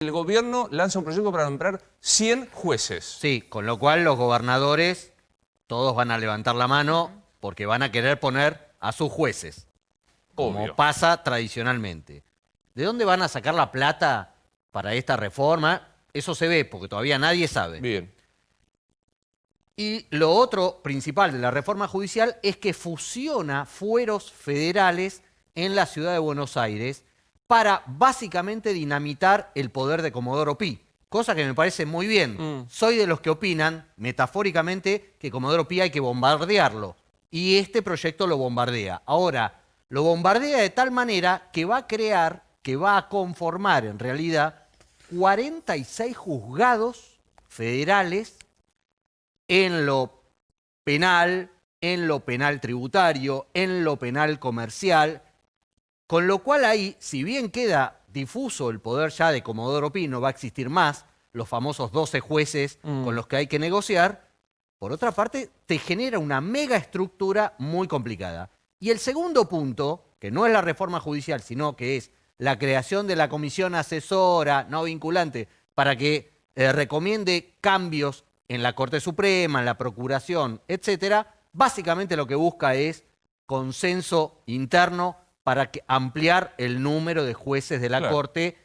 El gobierno lanza un proyecto para nombrar 100 jueces. Sí, con lo cual los gobernadores todos van a levantar la mano porque van a querer poner a sus jueces, como Obvio. pasa tradicionalmente. ¿De dónde van a sacar la plata para esta reforma? Eso se ve, porque todavía nadie sabe. Bien. Y lo otro principal de la reforma judicial es que fusiona fueros federales en la ciudad de Buenos Aires para básicamente dinamitar el poder de Comodoro Pi. Cosa que me parece muy bien. Soy de los que opinan, metafóricamente, que Comodoro Pi hay que bombardearlo. Y este proyecto lo bombardea. Ahora, lo bombardea de tal manera que va a crear, que va a conformar en realidad 46 juzgados federales en lo penal tributario, en lo penal comercial, con lo cual ahí, si bien queda difuso el poder ya de Comodoro Pi, no va a existir más los famosos 12 jueces con los que hay que negociar, por otra parte, te genera una mega estructura muy complicada. Y el segundo punto, que no es la reforma judicial, sino que es la creación de la comisión asesora no vinculante para que recomiende cambios en la Corte Suprema, en la Procuración, etcétera, básicamente lo que busca es consenso interno para ampliar el número de jueces de la Corte,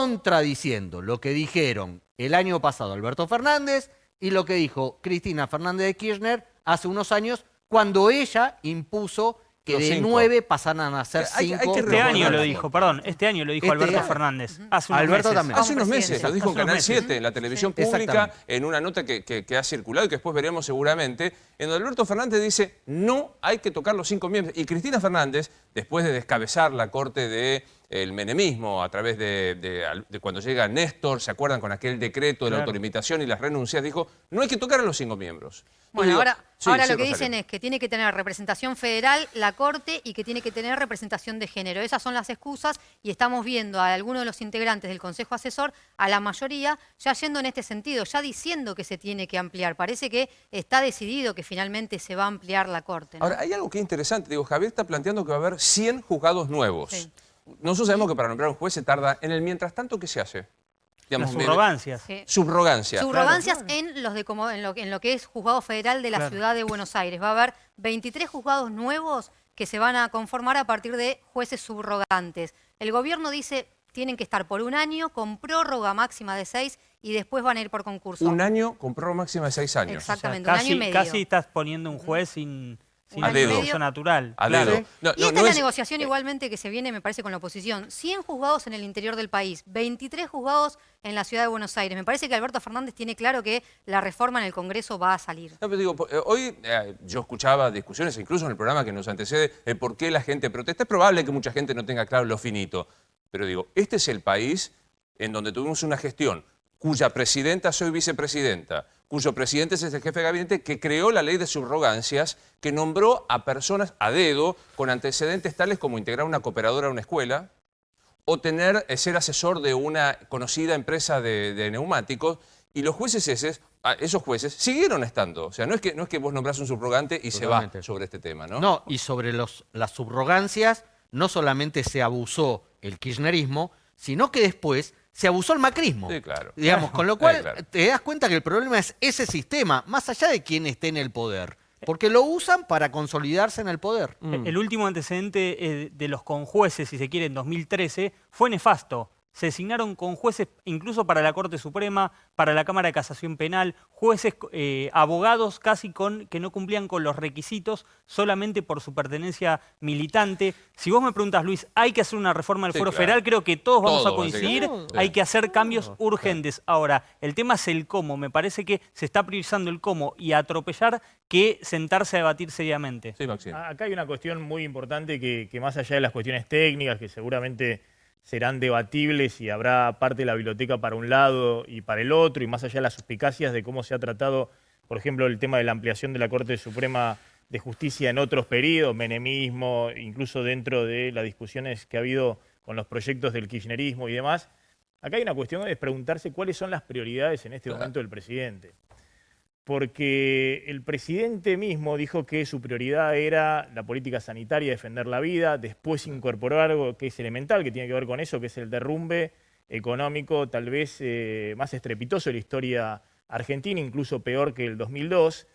contradiciendo lo que dijeron el año pasado Alberto Fernández y lo que dijo Cristina Fernández de Kirchner hace unos años, cuando ella impuso que Los de 5. 9 pasaran a ser 5. Este año lo dijo, perdón, este año lo dijo Alberto Fernández. Hace unos Alberto meses. también. Hace unos meses, lo dijo en Hace unos Canal meses. 7, en la televisión pública, Exactamente. en una nota que ha circulado y que después veremos seguramente, en donde Alberto Fernández dice, no hay que tocar los 5 miembros. Y Cristina Fernández, después de descabezar la corte del menemismo a través de cuando llega Néstor, ¿se acuerdan con aquel decreto de la autolimitación y las renuncias? Dijo, no hay que tocar a los 5 miembros. Bueno, Digo, ahora sí, lo que Rosario. dicen es que tiene que tener representación federal la Corte y que tiene que tener representación de género. Esas son las excusas y estamos viendo a algunos de los integrantes del Consejo Asesor, a la mayoría, ya yendo en este sentido, ya diciendo que se tiene que ampliar. Parece que está decidido que finalmente se va a ampliar la Corte, ¿no? Ahora, hay algo que es interesante. Digo, Javier está planteando que va a haber 100 juzgados nuevos. Sí. Nosotros sabemos que para nombrar un juez se tarda. En el mientras tanto, ¿qué se hace? Las subrogancias. Sí. Subrogancia. Subrogancias en lo que es Juzgado Federal de la Ciudad de Buenos Aires. Va a haber 23 juzgados nuevos que se van a conformar a partir de jueces subrogantes. El gobierno dice tienen que estar por un año con prórroga máxima de 6 y después van a ir por concurso. Un año con prórroga máxima de 6 años. Exactamente, un año y medio. Casi estás poniendo un juez sin Un año y medio. uso natural. A Claro. dedo. No, Y no, esta no es la es- negociación igualmente que se viene, me parece, con la oposición. 100 juzgados en el interior del país, 23 juzgados en la ciudad de Buenos Aires. Me parece que Alberto Fernández tiene claro que la reforma en el Congreso va a salir. No, pero digo, hoy yo escuchaba discusiones, incluso en el programa que nos antecede, el por qué la gente protesta. Es probable que mucha gente no tenga claro lo finito. Pero digo, este es el país en donde tuvimos una gestión cuya presidenta soy vicepresidenta, cuyo presidente es el jefe de gabinete, que creó la ley de subrogancias, que nombró a personas a dedo con antecedentes tales como integrar una cooperadora a una escuela o ser asesor de una conocida empresa de neumáticos, y los jueces esos jueces siguieron estando. O sea, no es que vos nombrás un subrogante y se va Totalmente. sobre este tema, ¿no? No, y sobre las subrogancias no solamente se abusó el kirchnerismo, sino que después se abusó el macrismo. Sí, claro. Digamos, con lo cual claro. te das cuenta que el problema es ese sistema, más allá de quién esté en el poder. Porque lo usan para consolidarse en el poder. El último antecedente de los conjueces, si se quiere, en 2013, fue nefasto. Se designaron conjueces incluso para la Corte Suprema, para la Cámara de Casación Penal, jueces, abogados casi que no cumplían con los requisitos solamente por su pertenencia militante. Si vos me preguntas, Luis, ¿hay que hacer una reforma del Sí, Fuero claro. Federal? Creo que todos vamos a Todos, coincidir. básicamente. Hay que hacer cambios urgentes. Ahora, el tema es el cómo. Me parece que se está priorizando el cómo y atropellar que sentarse a debatir seriamente. Sí, Maxim. Acá hay una cuestión muy importante que más allá de las cuestiones técnicas, que seguramente serán debatibles y habrá parte de la biblioteca para un lado y para el otro, y más allá de las suspicacias de cómo se ha tratado, por ejemplo, el tema de la ampliación de la Corte Suprema de Justicia en otros periodos, menemismo, incluso dentro de las discusiones que ha habido con los proyectos del kirchnerismo y demás. Acá hay una cuestión de preguntarse cuáles son las prioridades en este momento del presidente. Porque el presidente mismo dijo que su prioridad era la política sanitaria, defender la vida, después incorporó algo que es elemental, que tiene que ver con eso, que es el derrumbe económico tal vez más estrepitoso de la historia argentina, incluso peor que el 2002.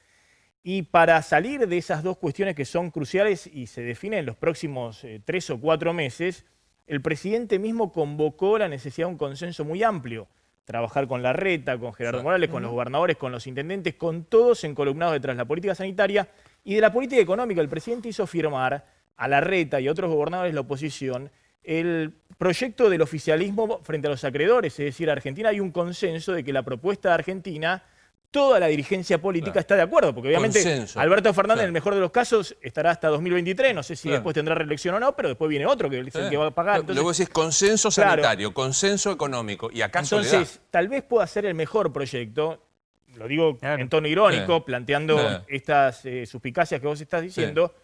Y para salir de esas dos cuestiones que son cruciales y se definen en los próximos 3 o 4 meses, el presidente mismo convocó la necesidad de un consenso muy amplio. Trabajar con Larreta, con Gerardo Morales, con los gobernadores, con los intendentes, con todos encolumnados detrás de la política sanitaria y de la política económica. El presidente hizo firmar a Larreta y a otros gobernadores de la oposición el proyecto del oficialismo frente a los acreedores. Es decir, en Argentina hay un consenso de que la propuesta de Argentina, toda la dirigencia política está de acuerdo, porque obviamente Consenso. Alberto Fernández, Claro. en el mejor de los casos, estará hasta 2023, no sé si Claro. después tendrá reelección o no, pero después viene otro que es el que va a pagar. Entonces, Luego decís consenso Claro. sanitario, consenso económico. ¿Y acaso le da? entonces, tal vez pueda ser el mejor proyecto, lo digo Claro. en tono irónico, Sí. planteando Sí. estas suspicacias que vos estás diciendo,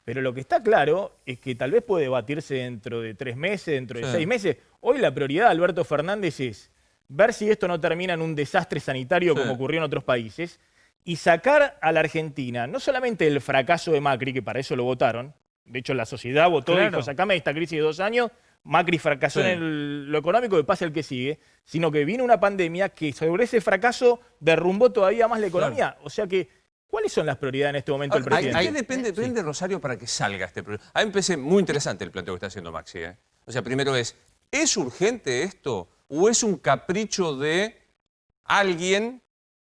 pero lo que está claro es que tal vez puede debatirse dentro de 3 meses, dentro de Sí. 6 meses. Hoy la prioridad de Alberto Fernández es ver si esto no termina en un desastre sanitario Sí. como ocurrió en otros países y sacar a la Argentina no solamente el fracaso de Macri, que para eso lo votaron, de hecho la sociedad votó y Claro. dijo, sacame de esta crisis de 2 años, Macri fracasó Sí. en lo económico, que pase el que sigue, sino que vino una pandemia que sobre ese fracaso derrumbó todavía más la economía. O sea que, ¿cuáles son las prioridades en este momento del Ahora, presidente? ¿qué depende, Rosario, para que salga este proyecto? A mí me parece muy interesante el planteo que está haciendo Maxi. O sea, primero ¿es urgente esto o es un capricho de alguien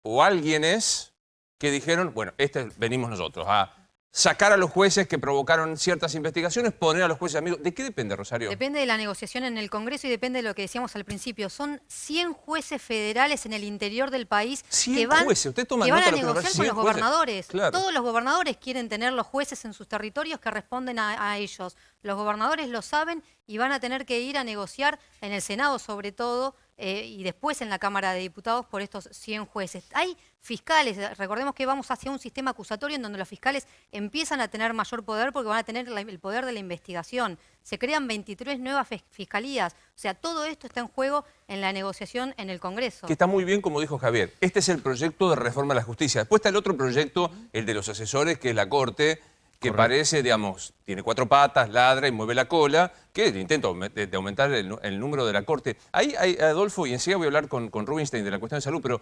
o alguienes que dijeron, bueno, venimos nosotros a sacar a los jueces que provocaron ciertas investigaciones, poner a los jueces amigos? ¿De qué depende, Rosario? Depende de la negociación en el Congreso y depende de lo que decíamos al principio. Son 100 jueces federales en el interior del país 100 que van, jueces. Usted toma que van nota a de lo que negociar nos con parece, los 100 jueces. gobernadores. Claro. Todos los gobernadores quieren tener los jueces en sus territorios que responden a ellos. Los gobernadores lo saben y van a tener que ir a negociar en el Senado sobre todo y después en la Cámara de Diputados por estos 100 jueces. Hay fiscales, recordemos que vamos hacia un sistema acusatorio en donde los fiscales empiezan a tener mayor poder porque van a tener el poder de la investigación. Se crean 23 nuevas fiscalías. O sea, todo esto está en juego en la negociación en el Congreso. Que está muy bien, como dijo Javier. Este es el proyecto de reforma de la justicia. Después está el otro proyecto, el de los asesores, que es la Corte, que parece, digamos, tiene 4 patas, ladra y mueve la cola, que es el intento de aumentar el número de la Corte. Ahí, Adolfo, y enseguida voy a hablar con Rubinstein de la cuestión de salud, pero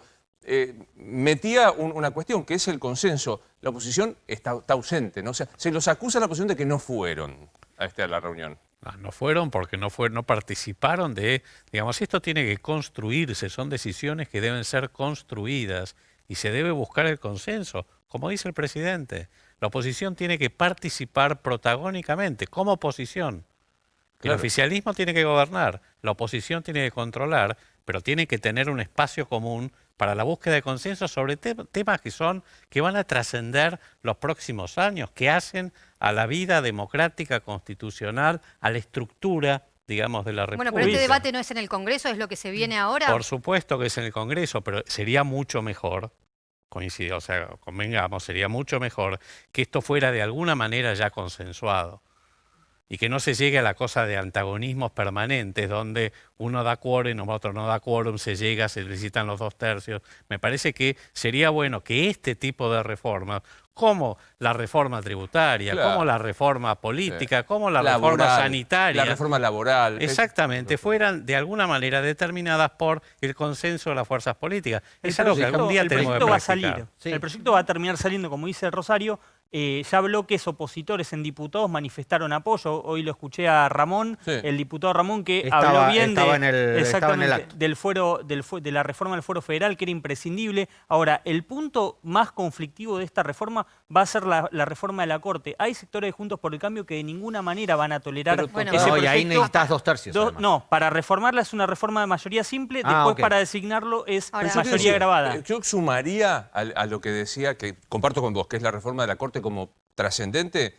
metía una cuestión, que es el consenso. La oposición está ausente, ¿no? O sea, se los acusa a la oposición de que no fueron a la reunión. No fueron porque no participaron de, digamos, esto tiene que construirse, son decisiones que deben ser construidas y se debe buscar el consenso, como dice el presidente. La oposición tiene que participar protagónicamente, como oposición. Claro. El oficialismo tiene que gobernar, la oposición tiene que controlar, pero tiene que tener un espacio común para la búsqueda de consenso sobre temas que van a trascender los próximos años, que hacen a la vida democrática, constitucional, a la estructura, digamos, de la República. Bueno, pero este debate no es en el Congreso, es lo que se viene ahora. Por supuesto que es en el Congreso, pero sería mucho mejor, coincido, o sea, convengamos, sería mucho mejor que esto fuera de alguna manera ya consensuado. Y que no se llegue a la cosa de antagonismos permanentes, donde uno da quórum, otro no da quórum, se llega, se necesitan los 2/3. Me parece que sería bueno que este tipo de reformas, como la reforma tributaria, Claro. como la reforma política, Sí. como la Laboral, reforma sanitaria, la reforma laboral. exactamente, fueran de alguna manera determinadas por el consenso de las fuerzas políticas. Es algo que algún día el tenemos que proyecto va a practicar. salir. Sí. El proyecto va a terminar saliendo, como dice Rosario. Ya bloques opositores en diputados manifestaron apoyo. Hoy lo escuché a Ramón, Sí. el diputado Ramón, que Estaba- habló bien estaba en el exactamente, acto. de la reforma del fuero federal, que era imprescindible. Ahora, el punto más conflictivo de esta reforma va a ser la reforma de la Corte. Hay sectores de Juntos por el Cambio que de ninguna manera van a tolerar Pero, Bueno, ese No, y ahí proyecto. necesitas 2/3. además. No, para reformarla es una reforma de mayoría simple, después ok. para designarlo es Ahora- Yo quiero mayoría decir, grabada. Yo sumaría a lo que decía, que comparto con vos, que es la reforma de la Corte como trascendente,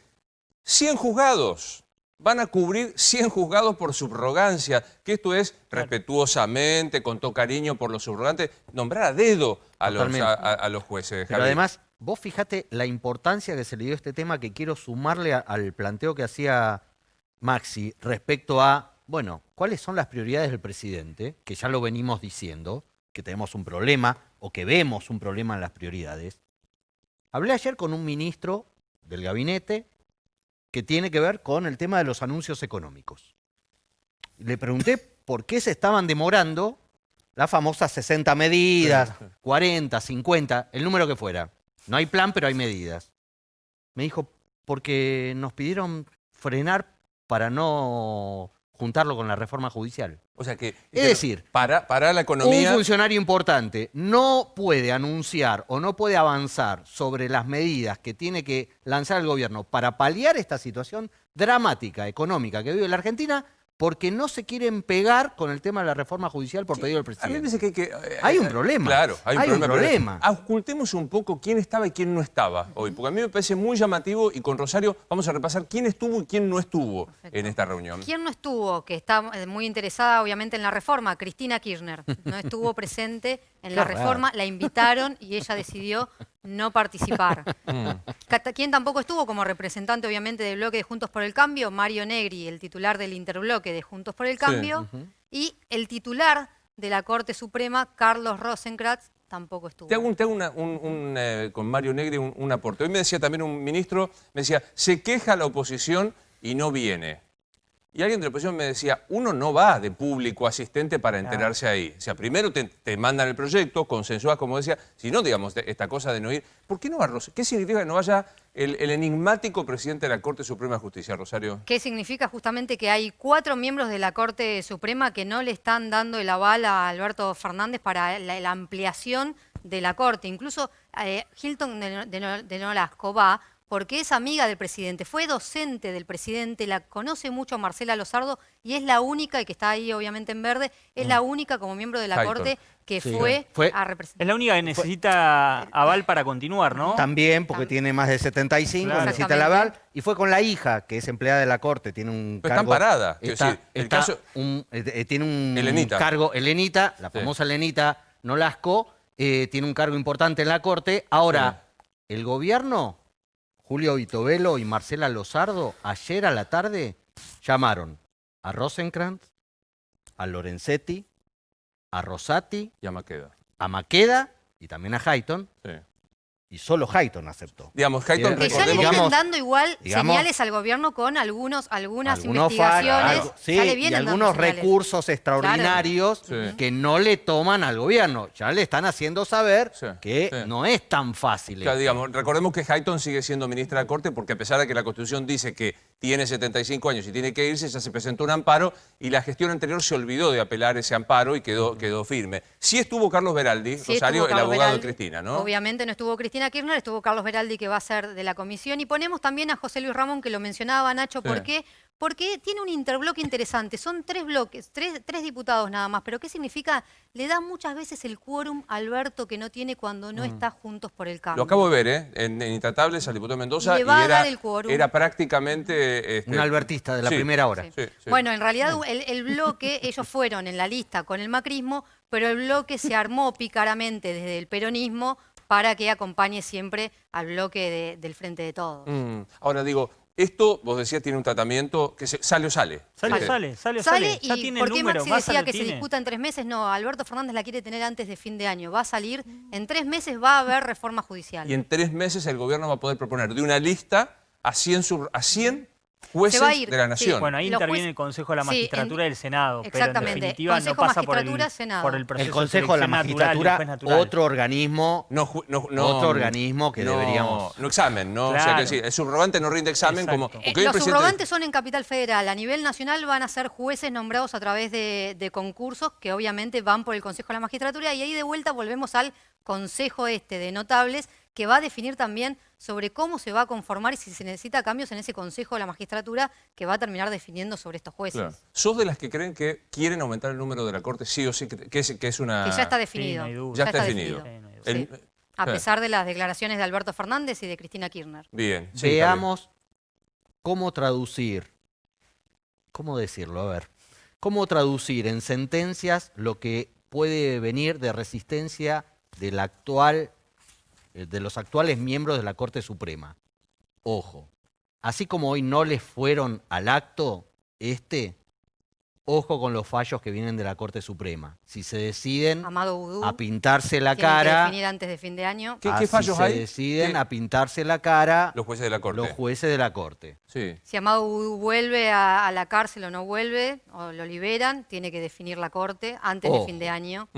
100 juzgados. Van a cubrir 100 juzgados por subrogancia, que esto es respetuosamente, con todo cariño por los subrogantes, nombrar a dedo a los jueces. Pero Javier. además, vos fíjate la importancia que se le dio a este tema, que quiero sumarle al planteo que hacía Maxi respecto a, bueno, ¿cuáles son las prioridades del presidente? Que ya lo venimos diciendo, que tenemos un problema o que vemos un problema en las prioridades. Hablé ayer con un ministro del gabinete que tiene que ver con el tema de los anuncios económicos. Le pregunté por qué se estaban demorando las famosas 60 medidas, 40, 50, el número que fuera. No hay plan, pero hay medidas. Me dijo, porque nos pidieron frenar para no juntarlo con la reforma judicial. O sea que, Es decir, para la economía... un funcionario importante no puede anunciar o no puede avanzar sobre las medidas que tiene que lanzar el gobierno para paliar esta situación dramática, económica que vive la Argentina, porque no se quieren pegar con el tema de la reforma judicial por pedido del A mí me presidente. parece que Hay un problema. Claro, hay un problema. problema. Pero ocultemos un poco quién estaba y quién no estaba hoy, porque a mí me parece muy llamativo y con Rosario vamos a repasar quién estuvo y quién no estuvo en esta reunión. ¿Quién no estuvo? Que está muy interesada obviamente en la reforma. Cristina Kirchner. No estuvo presente en la Qué raro. reforma. La invitaron y ella decidió no participar. ¿Quién tampoco estuvo como representante obviamente del bloque de Juntos por el Cambio? Mario Negri, el titular del interbloque de Juntos por el Cambio. Y el titular de la Corte Suprema, Carlos Rosenkrantz, tampoco estuvo. Te hago con Mario Negri un aporte. Hoy me decía también un ministro, me decía, se queja la oposición y no viene. Y alguien de la oposición me decía, uno no va de público asistente para enterarse ahí. O sea, primero te mandan el proyecto, consensuás, como decía, si no, digamos, esta cosa de no ir. ¿Por qué no va Rosario? ¿Qué significa que no vaya el enigmático presidente de la Corte Suprema de Justicia, Rosario? ¿Qué significa justamente que hay 4 miembros de la Corte Suprema que no le están dando el aval a Alberto Fernández para la ampliación de la Corte? Incluso Hilton de Nolasco va porque es amiga del presidente, fue docente del presidente, la conoce mucho a Marcela Lozardo y es la única, y que está ahí obviamente en verde, es la única como miembro de la Hilton. Corte que Sí. fue a Es representar. la única que necesita aval para continuar, ¿no? También, porque tiene más de 75, Claro. necesita el aval. Y fue con la hija, que es empleada de la Corte, tiene un Pero cargo... está amparada, quiero decir, el caso- tiene un Elenita. cargo, Elenita, la Sí. famosa Elenita Nolasco, tiene un cargo importante en la Corte. Ahora, el gobierno, Julio Vitovelo y Marcela Lozardo, ayer a la tarde llamaron a Rosenkrantz, a Lorenzetti, a Rosati, Ya me queda. a Maqueda y también a Hayton, Sí. y solo Hayton aceptó. Digamos, Hayton, Que Que ya le Recordemos- vienen dando igual digamos- señales al gobierno con algunas Algunos investigaciones. fallos, sí, Ya le y vienen dando algunos señales. recursos extraordinarios Sí. que no le toman al gobierno. Ya le están haciendo saber Sí, que sí. no es tan fácil. O sea, digamos, recordemos que Hayton sigue siendo ministra de la Corte porque a pesar de que la Constitución dice que tiene 75 años y tiene que irse, ya se presentó un amparo y la gestión anterior se olvidó de apelar ese amparo y quedó firme. Sí estuvo Carlos Beraldi, Sí, Rosario, estuvo el Carlos abogado Beraldi. de Cristina, ¿no? Obviamente no estuvo Cristina Kirchner, estuvo Carlos Beraldi, que va a ser de la comisión. Y ponemos también a José Luis Ramón, que lo mencionaba Nacho. Sí. ¿Por qué? Porque tiene un interbloque interesante. Son 3 bloques, tres diputados nada más. ¿Pero qué significa? Le da muchas veces el quórum a Alberto que no tiene cuando no está Juntos por el Cambio. Lo acabo de ver, ¿eh? En Intratables al diputado Mendoza. Le va a era, dar el quórum. era prácticamente... Un albertista de la sí. primera hora. Sí. Sí, sí. Bueno, en realidad el bloque, ellos fueron en la lista con el macrismo, pero el bloque se armó pícaramente desde el peronismo para que acompañe siempre al bloque del Frente de Todos. Ahora digo, esto, vos decías, tiene un tratamiento que sale o sale. Sale, ¿Viste? sale. Ya y tiene ¿por el qué número, Maxi Massa decía lo que se tiene. discuta en 3 meses? No, Alberto Fernández la quiere tener antes de fin de año. Va a salir, en 3 meses va a haber reforma judicial. Y en 3 meses el gobierno va a poder proponer de una lista a 100 jueces Se va a ir, de la sí. Nación. Bueno, ahí Los interviene jueces- el Consejo de la Sí, Magistratura del Senado, pero en exactamente. definitiva no Consejo, pasa por Magistratura, Senado. por el proceso El Consejo de la selección natural y Magistratura, juez natural. otro organismo, Otro organismo que deberíamos... No examen, ¿no? O sea, Claro. que decir, el subrogante no rinde examen como... Exacto. porque hoy el Los presidente- subrogantes son en Capital Federal. A nivel nacional van a ser jueces nombrados a través de concursos que obviamente van por el Consejo de la Magistratura y ahí de vuelta volvemos al Consejo de Notables que va a definir también sobre cómo se va a conformar y si se necesita cambios en ese Consejo de la Magistratura que va a terminar definiendo sobre estos jueces. Claro. ¿Sos de las que creen que quieren aumentar el número de la Corte sí o sí? Que es una... Que ya está Sí, definido. no hay duda. Ya está definido. Sí, no hay duda. El- Sí. A pesar de las declaraciones de Alberto Fernández y de Cristina Kirchner. Bien. sí, está Veamos cómo traducir, cómo decirlo, a ver, cómo traducir en sentencias lo que puede venir de resistencia del de los actuales miembros de la Corte Suprema. Ojo, así como hoy no les fueron al acto, ojo con los fallos que vienen de la Corte Suprema. Si se deciden Amado Vudú a pintarse la tienen que cara, definir antes de fin de año. ¿Qué fallos si hay? se deciden ¿Qué? a pintarse la cara Los jueces de la Corte. los jueces de la Corte. Sí. Si Amado Vudú vuelve a la cárcel o no vuelve, o lo liberan, tiene que definir la Corte antes de Ojo. fin de año.